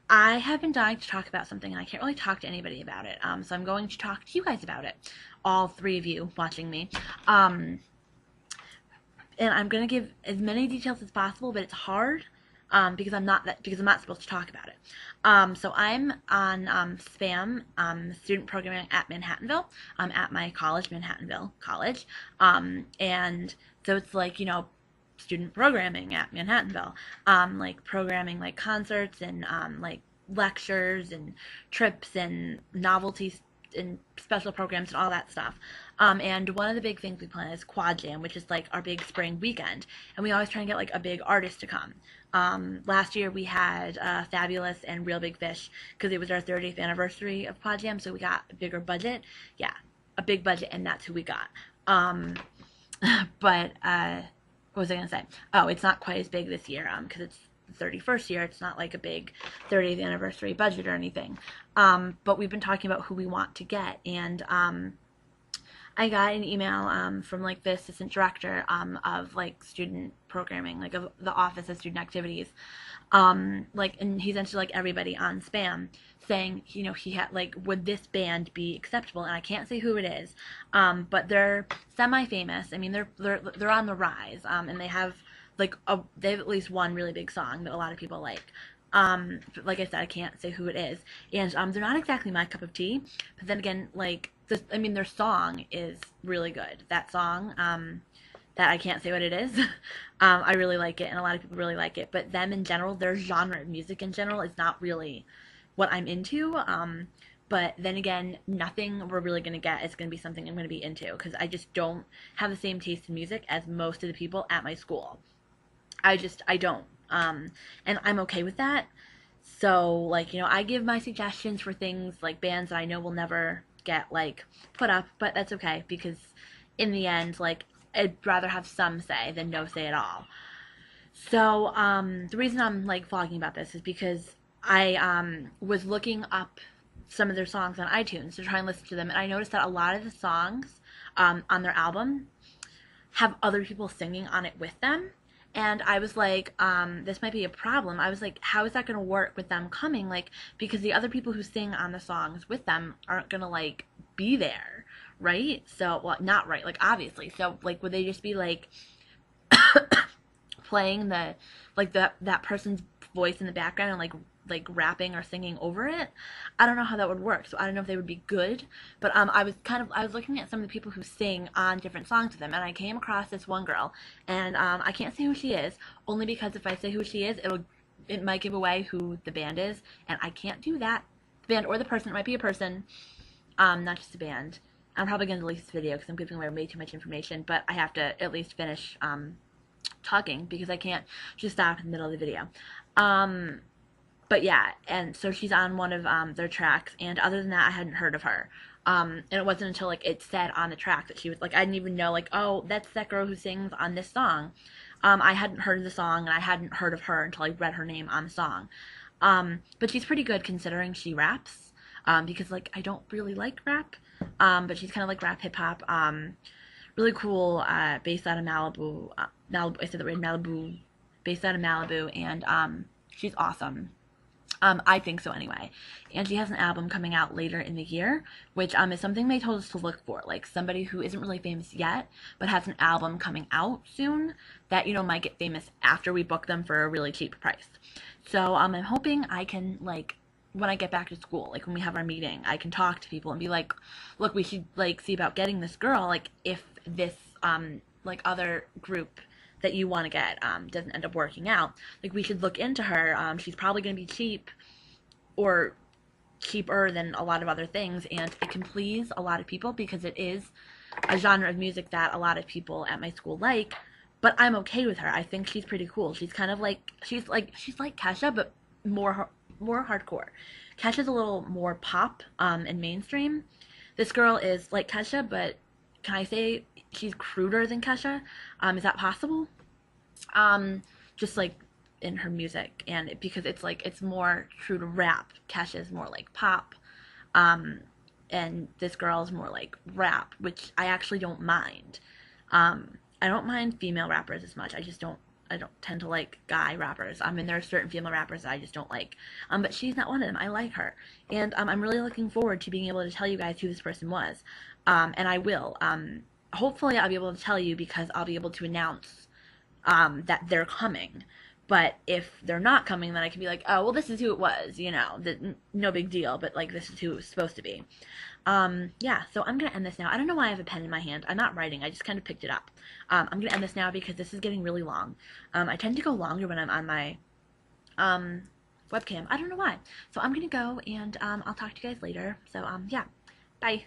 I have been dying to talk about something, and I can't really talk to anybody about it. So I'm going to talk to you guys about it, all three of you watching me. Um, and I'm gonna give as many details as possible, but it's hard because I'm not supposed to talk about it. So I'm on SPAM, student programming at Manhattanville, at my college, Manhattanville College, and so it's like student programming at Manhattanville, like programming like concerts and like lectures and trips and novelties and special programs and all that stuff. And one of the big things we plan is Quad Jam, which is like our big spring weekend. And we always try and get like a big artist to come. Last year we had Fabulous and Real Big Fish because it was our 30th anniversary of Quad Jam, so we got a bigger budget. Yeah, a big budget, and that's who we got. Um, but what was I gonna say? Oh, it's not quite as big this year because it's the 31st year. It's not like a big 30th anniversary budget or anything. But we've been talking about who we want to get, and I got an email from like the assistant director of like student programming, like of the Office of Student Activities, like, and he sent to like everybody on Spam saying, he had like, would this band be acceptable? And I can't say who it is, but they're semi-famous. I mean, they're on the rise, and they have they have at least one really big song that a lot of people like. But like I said, I can't say who it is, and they're not exactly my cup of tea. But then again, like this, I mean, their song is really good. That song, that I can't say what it is. I really like it, and a lot of people really like it. But them in general, their genre of music in general is not really what I'm into. But then again, nothing we're really gonna get is gonna be something I'm gonna be into because I just don't have the same taste in music as most of the people at my school. I don't. And I'm okay with that. So, like, I give my suggestions for things like bands that I know will never get, like, put up, but that's okay because in the end, like, I'd rather have some say than no say at all. So, the reason I'm, like, vlogging about this is because I, was looking up some of their songs on iTunes to try and listen to them, and I noticed that a lot of the songs, on their album have other people singing on it with them. And I was like, this might be a problem. I was like, how is that going to work with them coming? Like, because the other people who sing on the songs with them aren't going to, like, be there, right? So, well, not right, like, obviously. So, like, would they just be, like, playing that person's voice in the background and like rapping or singing over it? I don't know how that would work. So I don't know if they would be good, but I was looking at some of the people who sing on different songs with them, and I came across this one girl, and I can't say who she is only because if I say who she is, it might give away who the band is, and I can't do that. The band or the person, it might be a person, not just a band. I'm probably going to delete this video because I'm giving away way too much information, but I have to at least finish talking because I can't just stop in the middle of the video. But yeah, and so she's on one of their tracks, and other than that, I hadn't heard of her. And it wasn't until like it said on the track that she was like, I didn't even know like, oh, that's that girl who sings on this song. I hadn't heard of the song, and I hadn't heard of her until I read her name on the song. But she's pretty good considering she raps. Because like I don't really like rap, but she's kind of like rap hip hop. Really cool, based out of Malibu. Malibu, I said that right, Malibu, based out of Malibu, and she's awesome. I think so anyway. And she has an album coming out later in the year, which is something they told us to look for. Like somebody who isn't really famous yet, but has an album coming out soon that, might get famous after we book them for a really cheap price. So I'm hoping I can, like, when I get back to school, like when we have our meeting, I can talk to people and be like, look, we should like see about getting this girl, like if this like other group that you want to get doesn't end up working out, like we should look into her. She's probably going to be cheap or cheaper than a lot of other things, and it can please a lot of people because it is a genre of music that a lot of people at my school like. But I'm okay with her. I think she's pretty cool. She's kind of like she's like Kesha, but more hardcore. Kesha's a little more pop and mainstream. This girl is like Kesha, but can I say she's cruder than Kesha? Is that possible? Just like in her music, and because it's like it's more true to rap. Kesha's more like pop, and this girl is more like rap, which I actually don't mind. I don't mind female rappers as much. I just don't. don't tend to like guy rappers. I mean, there are certain female rappers that I just don't like. But she's not one of them. I like her, and I'm really looking forward to being able to tell you guys who this person was. And I will. Hopefully, I'll be able to tell you because I'll be able to announce that they're coming. But if they're not coming, then I can be like, oh, well, this is who it was, you know, no big deal, but like this is who it was supposed to be. Yeah, so I'm gonna end this now. I don't know why I have a pen in my hand. I'm not writing, I just kind of picked it up. I'm gonna end this now because this is getting really long. I tend to go longer when I'm on my webcam. I don't know why. So I'm gonna go and I'll talk to you guys later. So yeah, bye.